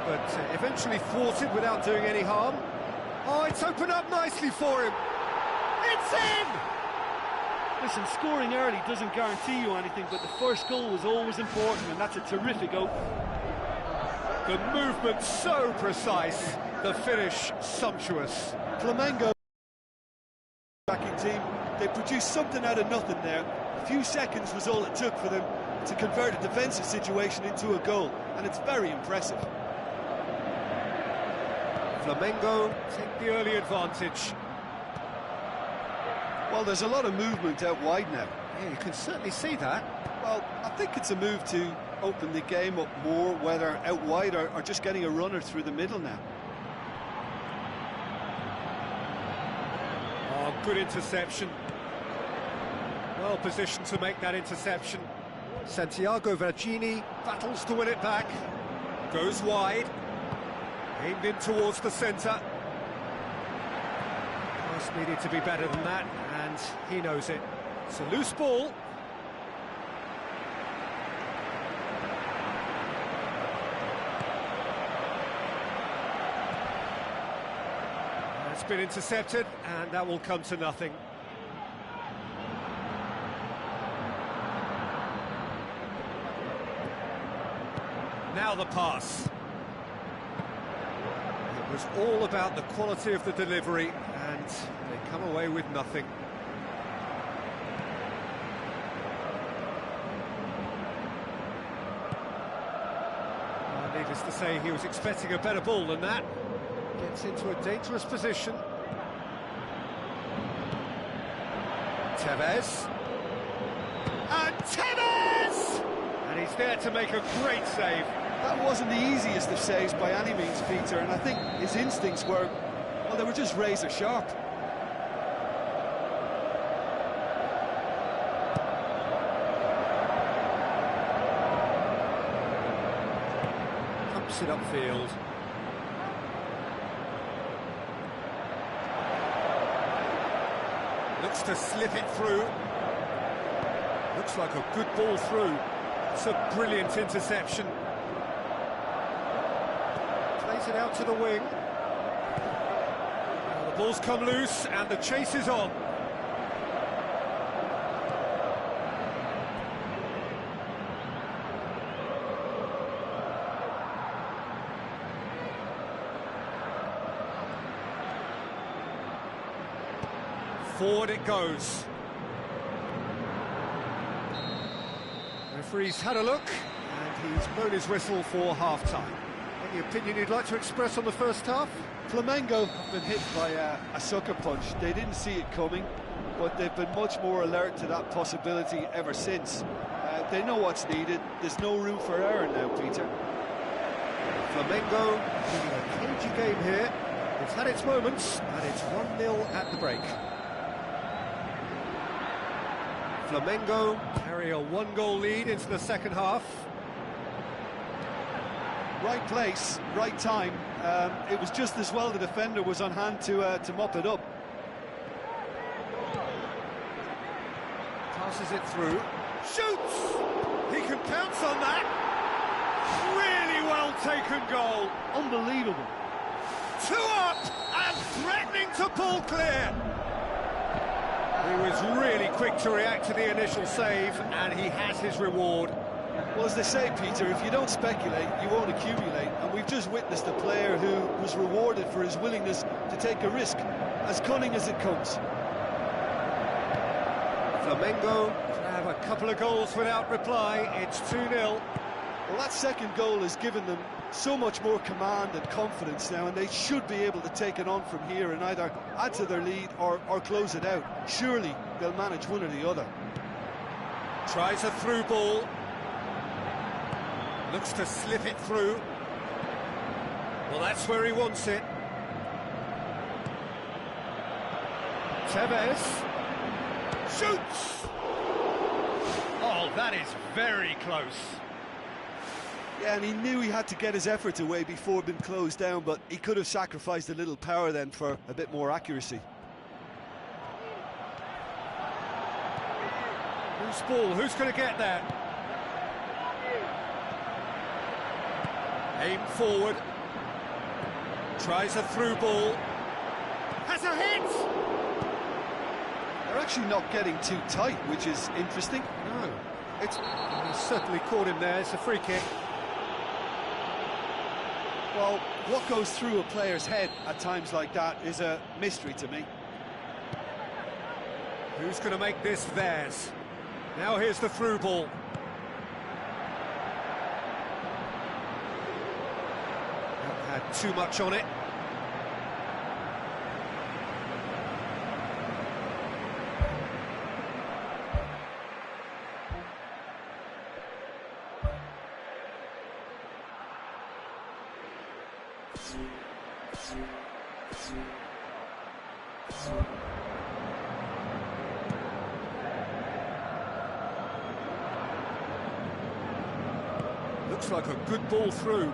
but eventually thwarted without doing any harm. Oh, it's opened up nicely for him. It's in! Listen, scoring early doesn't guarantee you anything, but the first goal was always important, and that's a terrific opening. The movement so precise, the finish sumptuous. Flamengo backing team, they produced something out of nothing there. A few seconds was all it took for them to convert a defensive situation into a goal, and it's very impressive. Flamengo take the early advantage. Well, there's a lot of movement out wide now. Yeah, you can certainly see that. Well, I think it's a move to open the game up more, whether out wide or just getting a runner through the middle now. Oh, good interception. Well positioned to make that interception. Santiago Vergini battles to win it back. Goes wide. Aimed in towards the centre. Pass needed to be better than that, and he knows it. It's a loose ball. It's been intercepted, and that will come to nothing. Now the pass. It was all about the quality of the delivery, and they come away with nothing. Needless to say, he was expecting a better ball than that. Gets into a dangerous position. Tevez. And Tevez! And he's there to make a great save. That wasn't the easiest of saves by any means, Peter, and I think his instincts were, well, they were just razor sharp. Pumps it upfield. Looks to slip it through. Looks like a good ball through. It's a brilliant interception. Plays it out to the wing. The ball's come loose and the chase is on. Forward it goes. The referee's had a look, and he's blown his whistle for half-time. Any opinion you'd like to express on the first half? Flamengo have been hit by a sucker punch. They didn't see it coming, but they've been much more alert to that possibility ever since. They know what's needed. There's no room for error now, Peter. Flamengo leading a cagey game here. It's had its moments, and it's 1-0 at the break. Flamengo carry a one-goal lead into the second half. Right place, right time. It was just as well the defender was on hand to mop it up. Passes it through. Shoots! He can pounce on that. Really well taken goal. Unbelievable. 2 up and threatening to pull clear. He was really quick to react to the initial save, and he has his reward. Well, as they say, Peter, if you don't speculate, you won't accumulate. And we've just witnessed a player who was rewarded for his willingness to take a risk, as cunning as it comes. Flamengo have a couple of goals without reply. It's 2-0. Well, that second goal has given them so much more command and confidence now, and they should be able to take it on from here and either add to their lead or close it out. Surely they'll manage one or the other. Tries a through ball. Looks to slip it through. Well, that's where he wants it. Tevez shoots! Oh, that is very close. Yeah, and he knew he had to get his effort away before being closed down, but he could have sacrificed a little power then for a bit more accuracy. Loose ball, who's going to get that? Aim forward. Tries a through ball. Has a hit! They're actually not getting too tight, which is interesting. No, he's certainly caught him there. It's a free kick. Well, what goes through a player's head at times like that is a mystery to me. Who's going to make this theirs? Now here's the through ball. Not had too much on it. Looks like a good ball through.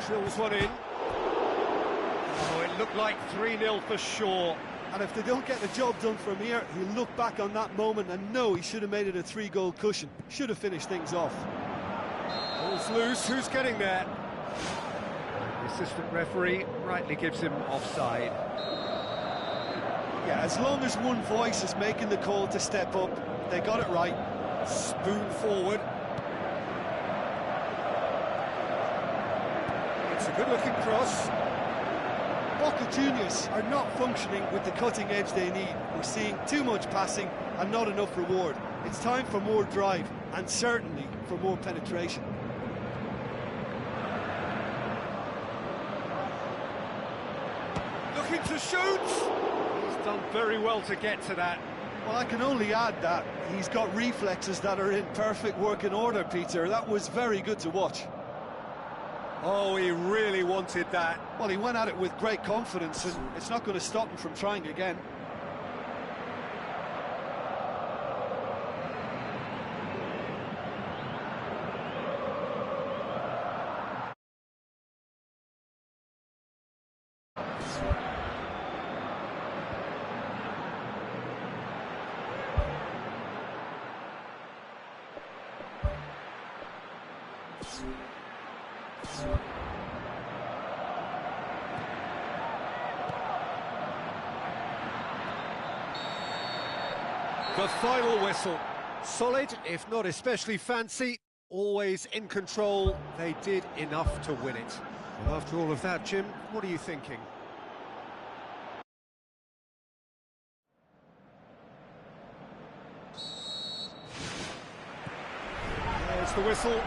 Drills one in. Oh, it looked like 3-0 for sure. And if they don't get the job done from here, he'll look back on that moment and know he should have made it a 3-goal cushion. Should have finished things off. Ball's loose, who's getting there? The assistant referee rightly gives him offside. Yeah, as long as one voice is making the call to step up, they got it right. Spoon forward. It's a good-looking cross. Boca Juniors are not functioning with the cutting edge they need. We're seeing too much passing and not enough reward. It's time for more drive and certainly for more penetration. Looking to shoot. He's done very well to get to that. Well, I can only add that he's got reflexes that are in perfect working order, Peter. That was very good to watch. Oh, he really wanted that. Well, he went at it with great confidence, and it's not going to stop him from trying again. The final whistle. Solid, if not especially fancy, always in control. They did enough to win it. Well, after all of that, Jim, what are you thinking? There's the whistle.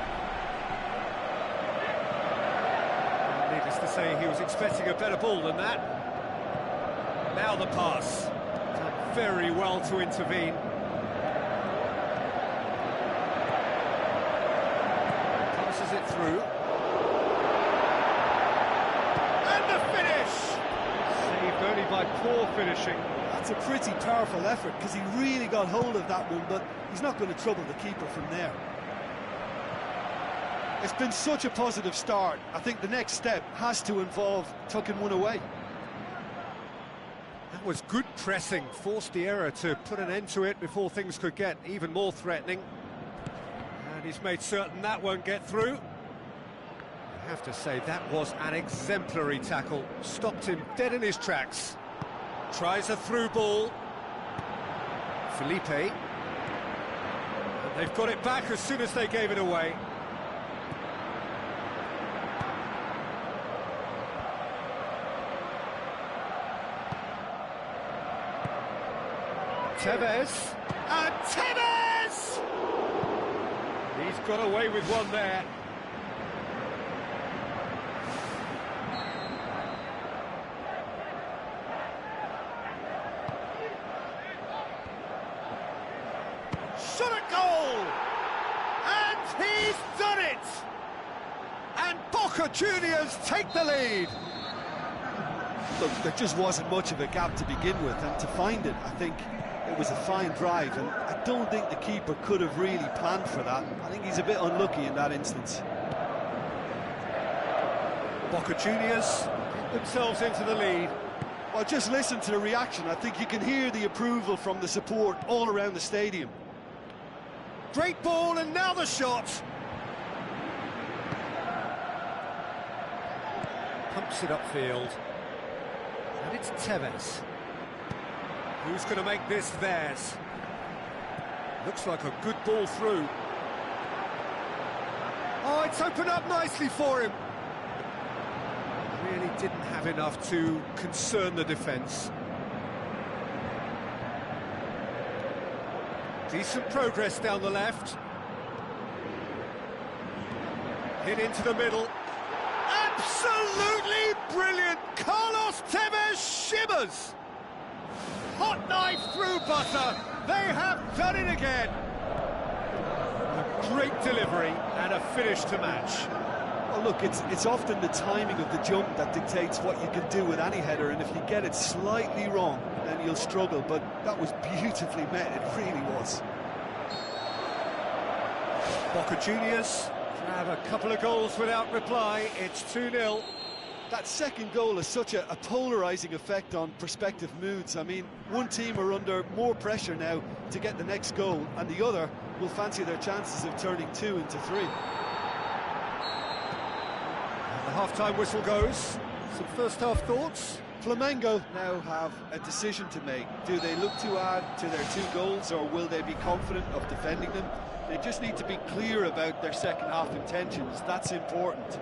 Needless to say, he was expecting a better ball than that. Now the pass. Done very well to intervene. Passes it through. And the finish! Saved only by poor finishing. That's a pretty powerful effort, because he really got hold of that one, but he's not going to trouble the keeper from there. It's been such a positive start. I think the next step has to involve tucking one away. That was good pressing, forced the error to put an end to it before things could get even more threatening. And he's made certain that won't get through. I have to say, that was an exemplary tackle. Stopped him dead in his tracks. Tries a through ball. Felipe. And they've got it back as soon as they gave it away. Tevez, and Tevez! He's got away with one there. Shot at goal! And he's done it! And Boca Juniors take the lead. Look, there just wasn't much of a gap to begin with, and to find it, I think it was a fine drive, and I don't think the keeper could have really planned for that. I think he's a bit unlucky in that instance. Boca Juniors get themselves into the lead. Well, just listen to the reaction. I think you can hear the approval from the support all around the stadium. Great ball, and now the shot. pumps it upfield. And it's Tevez. Who's going to make this theirs? Looks like a good ball through. Oh, it's opened up nicely for him. Really didn't have enough to concern the defence. Decent progress down the left. Hit into the middle. Absolutely brilliant! Carlos Tevez shimmers! Hot knife through butter. They have done it again. A great delivery and a finish to match. Well, look, it's often the timing of the jump that dictates what you can do with any header, and if you get it slightly wrong, then you'll struggle, but that was beautifully met, it really was. Boca Juniors have a couple of goals without reply. It's 2-0. That second goal has such a polarising effect on prospective moods. I mean, one team are under more pressure now to get the next goal, and the other will fancy their chances of turning 2 into 3. And the half-time whistle goes. Some first-half thoughts? Flamengo now have a decision to make. Do they look to add to their 2 goals, or will they be confident of defending them? They just need to be clear about their second-half intentions. That's important.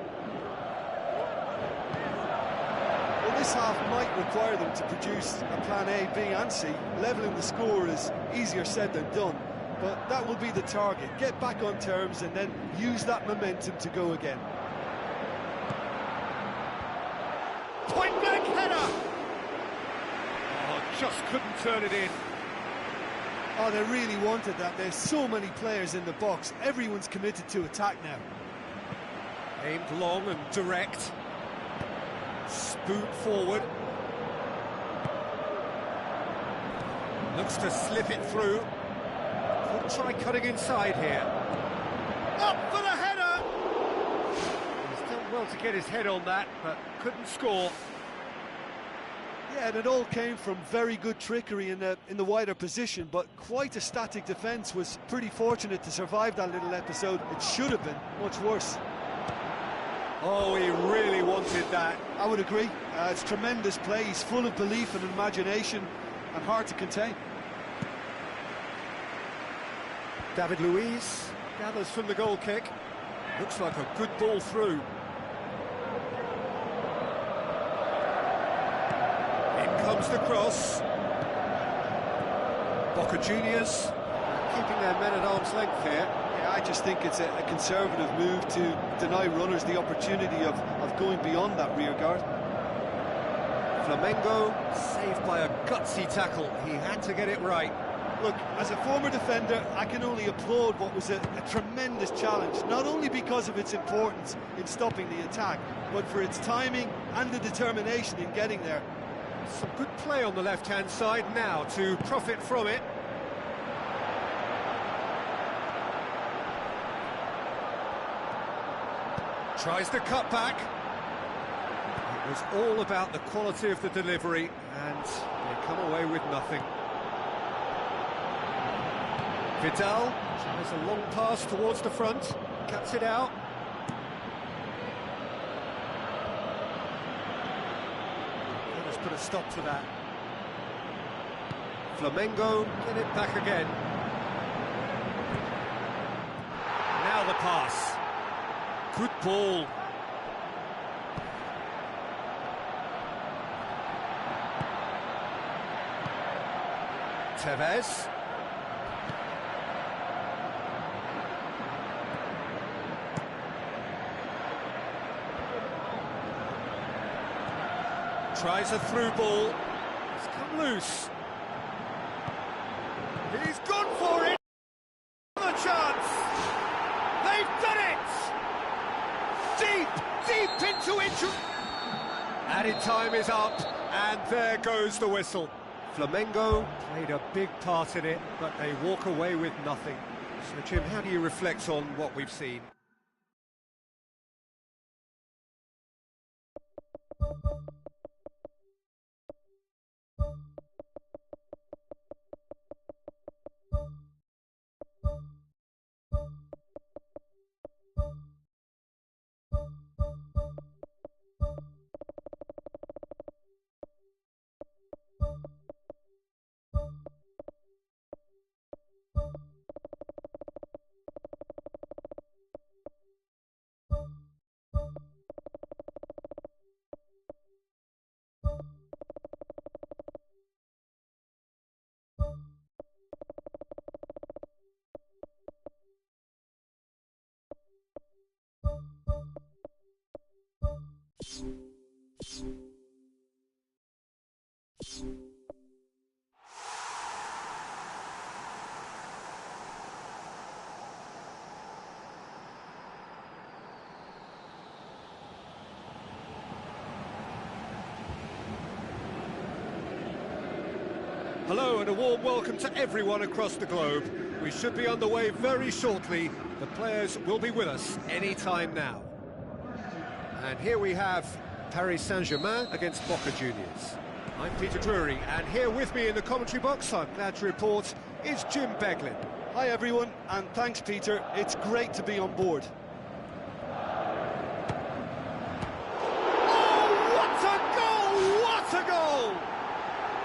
Well, this half might require them to produce a plan A, B and C. Levelling the score is easier said than done, but that will be the target. Get back on terms and then use that momentum to go again. Point-blank header! Oh, just couldn't turn it in. Oh, they really wanted that. There's so many players in the box. Everyone's committed to attack now. Aimed long and direct. Spoon forward. Looks to slip it through. Could try cutting inside here. Up for the header! He's done well to get his head on that, but couldn't score. Yeah, and it all came from very good trickery in the wider position, but quite a static defence. Was pretty fortunate to survive that little episode. It should have been much worse. Oh, he really wanted that. I would agree. It's tremendous play. He's full of belief and imagination and hard to contain. David Luiz gathers from the goal kick. Looks like a good ball through. Comes the cross. Boca Juniors keeping their men at arm's length here. Yeah, I just think it's a conservative move to deny runners the opportunity of going beyond that rear guard. Flamengo saved by a gutsy tackle. He had to get it right. Look, as a former defender, I can only applaud what was a tremendous challenge, not only because of its importance in stopping the attack, but for its timing and the determination in getting there. Some good play on the left-hand side now to profit from it. Tries the cut back. It was all about the quality of the delivery, and they come away with nothing. Vidal tries a long pass towards the front, cuts it out. Put a stop to that. Flamengo get it back again. Now the pass. Good ball. Tevez. Tries a through ball. It's come loose. He's gone for it. Another chance. They've done it. Deep into injury. Added time is up, and there goes the whistle. Flamengo played a big part in it, but they walk away with nothing. So, Jim, how do you reflect on what we've seen? Hello and a warm welcome to everyone across the globe. We should be on the way very shortly. The players will be with us any time now. And here we have Paris Saint-Germain against Boca Juniors. I'm Peter Drury, and here with me in the commentary box, I'm glad to report, is Jim Beglin. Hi everyone, and thanks Peter, it's great to be on board. Oh, what a goal! What a goal!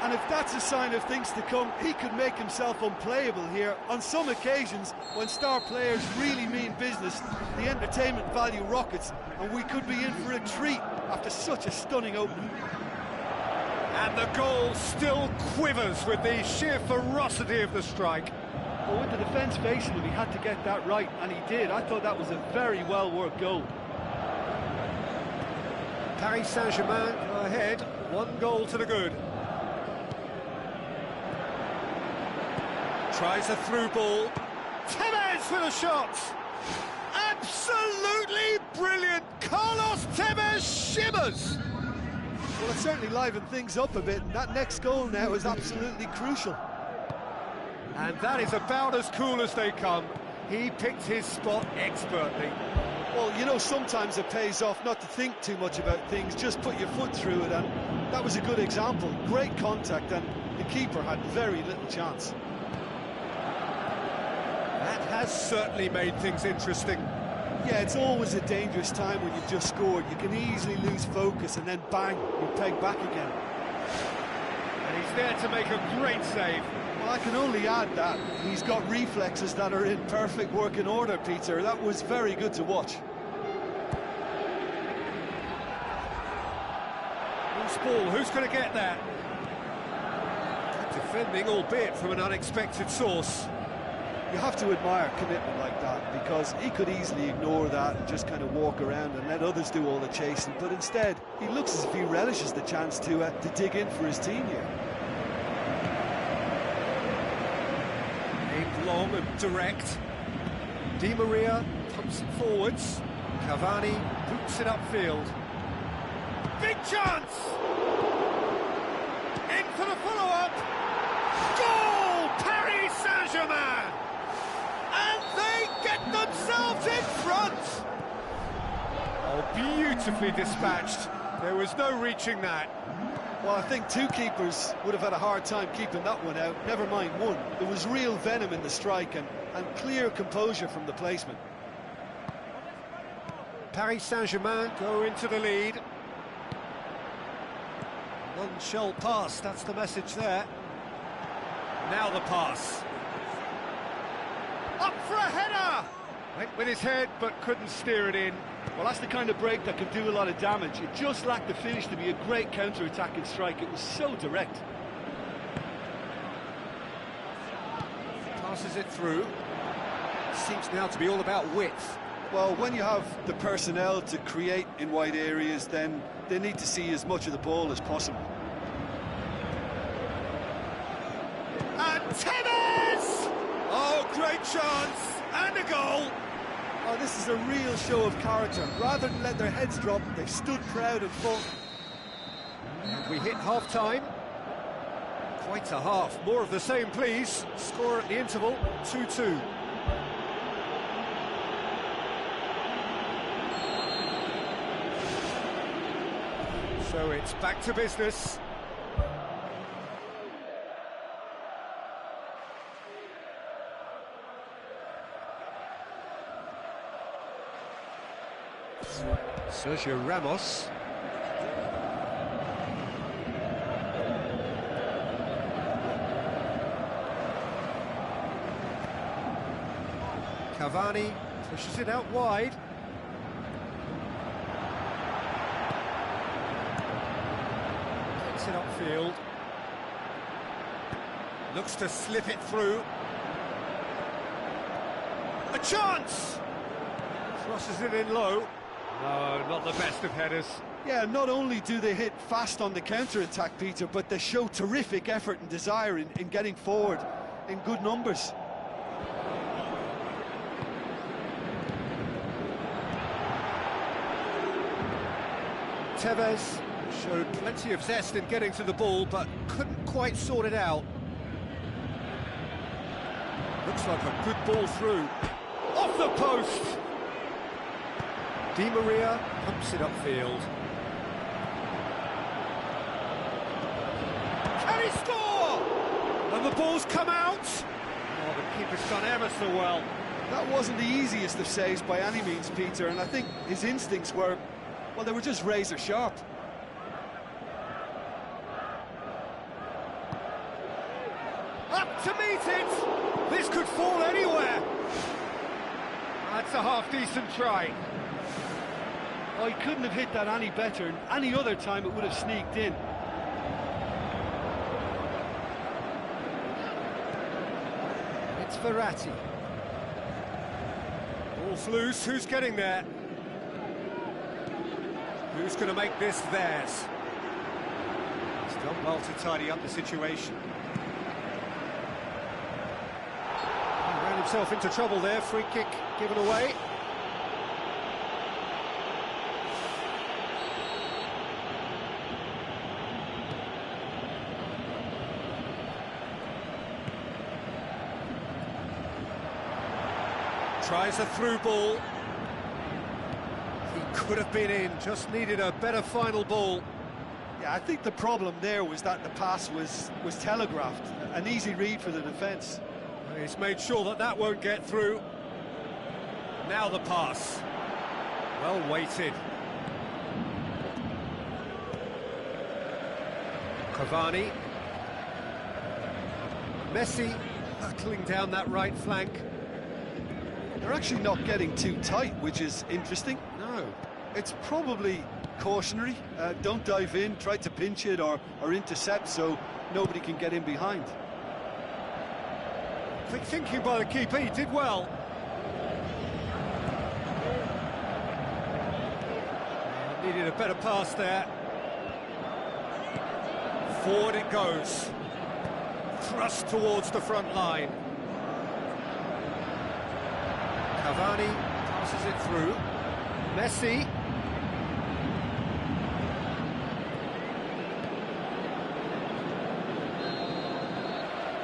And if that's a sign of things to come, he could make himself unplayable here. On some occasions, when star players really mean business, the entertainment value rockets, and we could be in for a treat after such a stunning opening. And the goal still quivers with the sheer ferocity of the strike. Well, with the defence facing him, he had to get that right, and he did. I thought that was a very well-worked goal. Paris Saint-Germain go ahead, 1 goal to the good. Tries a through ball. Tevez with a shot. Absolutely brilliant. Carlos Tevez shimmers. Well, it certainly livened things up a bit, and that next goal now is absolutely crucial. And that is about as cool as they come. He picked his spot expertly. Well, you know, sometimes it pays off not to think too much about things, just put your foot through it, and that was a good example. Great contact, and the keeper had very little chance. That has certainly made things interesting. Yeah, it's always a dangerous time when you've just scored. You can easily lose focus and then bang, you're pegged back again. And he's there to make a great save. Well, I can only add that he's got reflexes that are in perfect working order, Peter. That was very good to watch. Loose ball, who's going to get that? Good defending, albeit from an unexpected source. You have to admire commitment like that, because he could easily ignore that and just kind of walk around and let others do all the chasing, but instead he looks as if he relishes the chance to dig in for his team here. Aimed long and direct. Di Maria pumps it forwards. Cavani boots it upfield. Big chance! In for the follow-up. Goal! Paris Saint-Germain! And they get themselves in front! Oh, beautifully dispatched. There was no reaching that. Well, I think 2 keepers would have had a hard time keeping that one out, never mind 1. There was real venom in the strike and clear composure from the placement. Paris Saint-Germain go into the lead. None shall pass, that's the message there. Now the pass. Up for a header! Went with his head, but couldn't steer it in. Well, that's the kind of break that can do a lot of damage. It just lacked the finish to be a great counter-attacking strike. It was so direct. Passes it through. Seems now to be all about width. Well, when you have the personnel to create in wide areas, then they need to see as much of the ball as possible. And Tevez! Oh, great chance! And a goal! Oh, this is a real show of character. Rather than let their heads drop, they've stood proud and fought. And we hit half-time. Quite a half. More of the same, please. Score at the interval, 2-2. So it's back to business. Sergio Ramos. Cavani pushes it out wide. Gets it upfield. Looks to slip it through. A chance! Crosses it in low. No, not the best of headers. Yeah, not only do they hit fast on the counter-attack, Peter, but they show terrific effort and desire in getting forward in good numbers. Tevez showed plenty of zest in getting to the ball, but couldn't quite sort it out. Looks like a good ball through. Off the post! Di Maria pumps it upfield. Can he score? And the ball's come out! Oh, the keeper's done ever so well. That wasn't the easiest of saves by any means, Peter, and I think his instincts were, well, they were just razor sharp. Up to meet it! This could fall anywhere! That's a half-decent try. Oh, he couldn't have hit that any better, and any other time it would have sneaked in. It's Verratti. Ball's loose, who's getting there? Who's going to make this theirs? He's done well to tidy up the situation. He ran himself into trouble there, free kick given away. Tries a through ball. He could have been in, just needed a better final ball. Yeah, I think the problem there was that the pass was telegraphed. An easy read for the defence. He's made sure that that won't get through. Now the pass. Well weighted. Cavani. Messi hurtling down that right flank. They're actually not getting too tight, which is interesting. No. It's probably cautionary. Don't dive in, try to pinch it or intercept so nobody can get in behind. Quick thinking by the keeper, he did well. Needed a better pass there. Forward it goes. Thrust towards the front line. Cavani passes it through. Messi.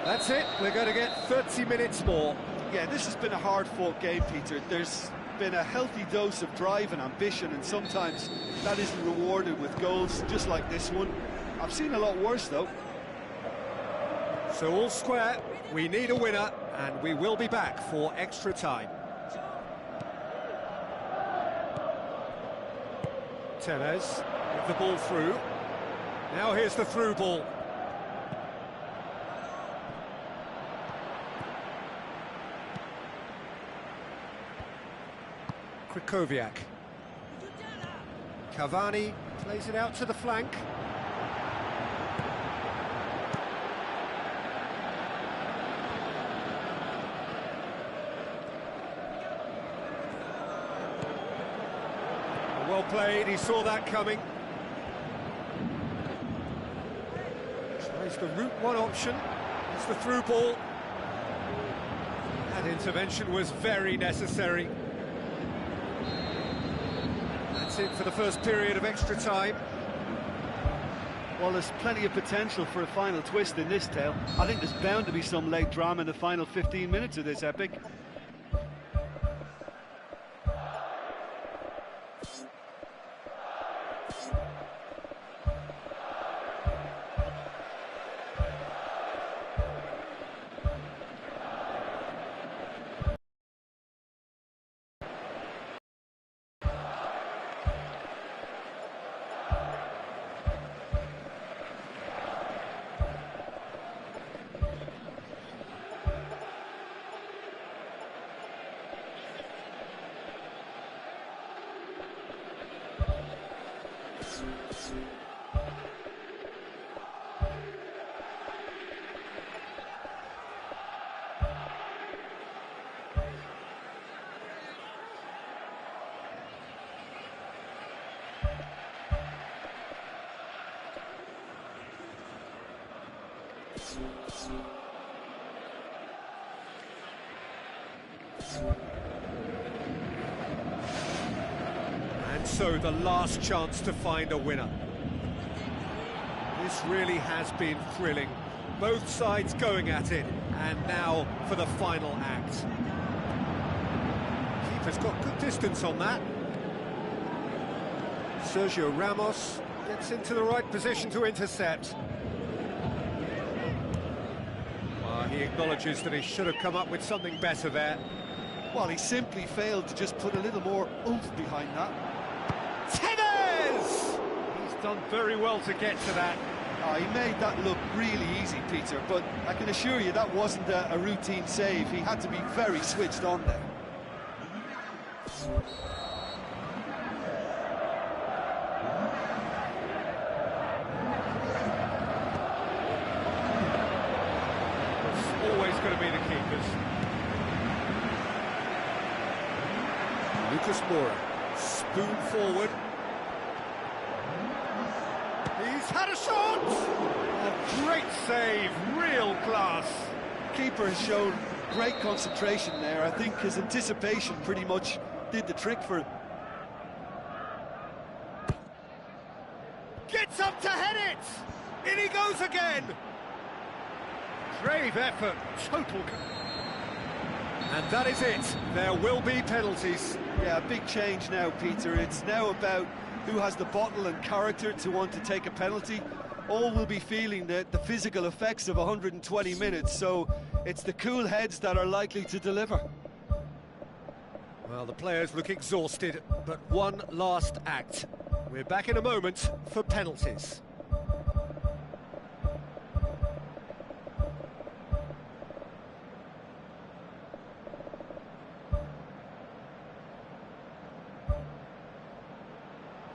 That's it, we're going to get 30 minutes more. Yeah, this has been a hard-fought game, Peter. There's been a healthy dose of drive and ambition, and sometimes that isn't rewarded with goals, just like this one. I've seen a lot worse, though. So all square, we need a winner, and we will be back for extra time. Tevez with the ball through. Now here's the through ball. Krychowiak. Cavani plays it out to the flank. Well played, he saw that coming. Tries the route one option. It's the through ball. That intervention was very necessary. That's it for the first period of extra time. Well, there's plenty of potential for a final twist in this tale. I think there's bound to be some late drama in the final 15 minutes of this epic. And so the last chance to find a winner. This really has been thrilling. Both sides going at it, And now for the final act. Keeper's got good distance on that. Sergio Ramos gets into the right position to intercept. He acknowledges that he should have come up with something better there. Well, he simply failed to just put a little more oomph behind that. Tevez! He's done very well to get to that. He made that look really easy, Peter, but I can assure you that wasn't a routine save. He had to be very switched on there. Always going to be the keepers. Lucas Moura, spoon forward. He's had a shot! A great save, real class. Keeper has shown great concentration there. I think his anticipation pretty much did the trick for him. Gets up to head it! In he goes again! Brave effort, total... And that is it. There will be penalties. Yeah, a big change now, Peter. It's now about who has the bottle and character to want to take a penalty. All will be feeling the physical effects of 120 minutes, so it's the cool heads that are likely to deliver. Well, the players look exhausted, but one last act. We're back in a moment for penalties.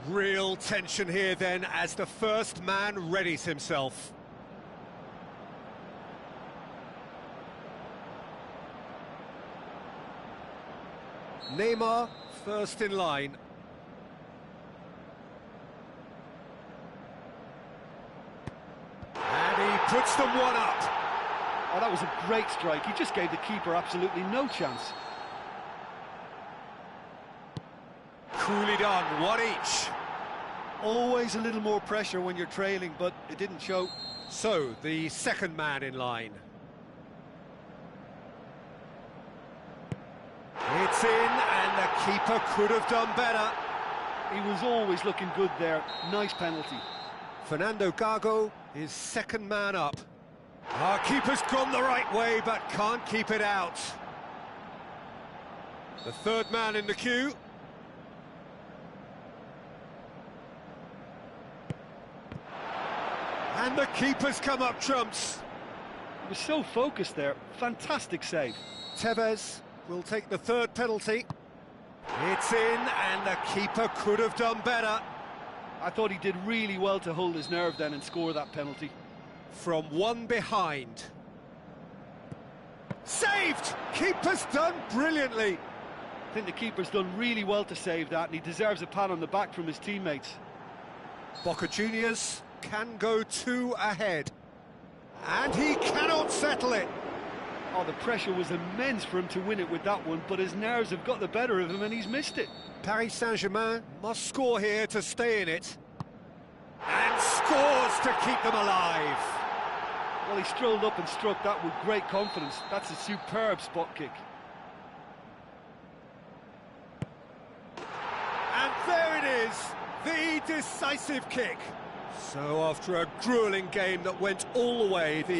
Real tension here then as the first man readies himself. Neymar first in line. And he puts them one up. Oh, that was a great strike. He just gave the keeper absolutely no chance. Coolly done, one each. Always a little more pressure when you're trailing, but it didn't show. So, the second man in line. It's in, and the keeper could have done better. He was always looking good there. Nice penalty. Fernando Gago is second man up. Our keeper's gone the right way, but can't keep it out. The third man in the queue. And the keeper's come up trumps. He was so focused there. Fantastic save. Tevez will take the third penalty. It's in, and the keeper could have done better. I thought he did really well to hold his nerve then and score that penalty. From one behind. Saved! Keeper's done brilliantly. I think the keeper's done really well to save that, and he deserves a pat on the back from his teammates. Boca Juniors can go two ahead. And he cannot settle it. Oh, the pressure was immense for him to win it with that one, but his nerves have got the better of him and he's missed it. Paris Saint-Germain must score here to stay in it. And scores to keep them alive. Well, he strolled up and struck that with great confidence. That's a superb spot kick. And there it is, the decisive kick. So after a gruelling game that went all the way, the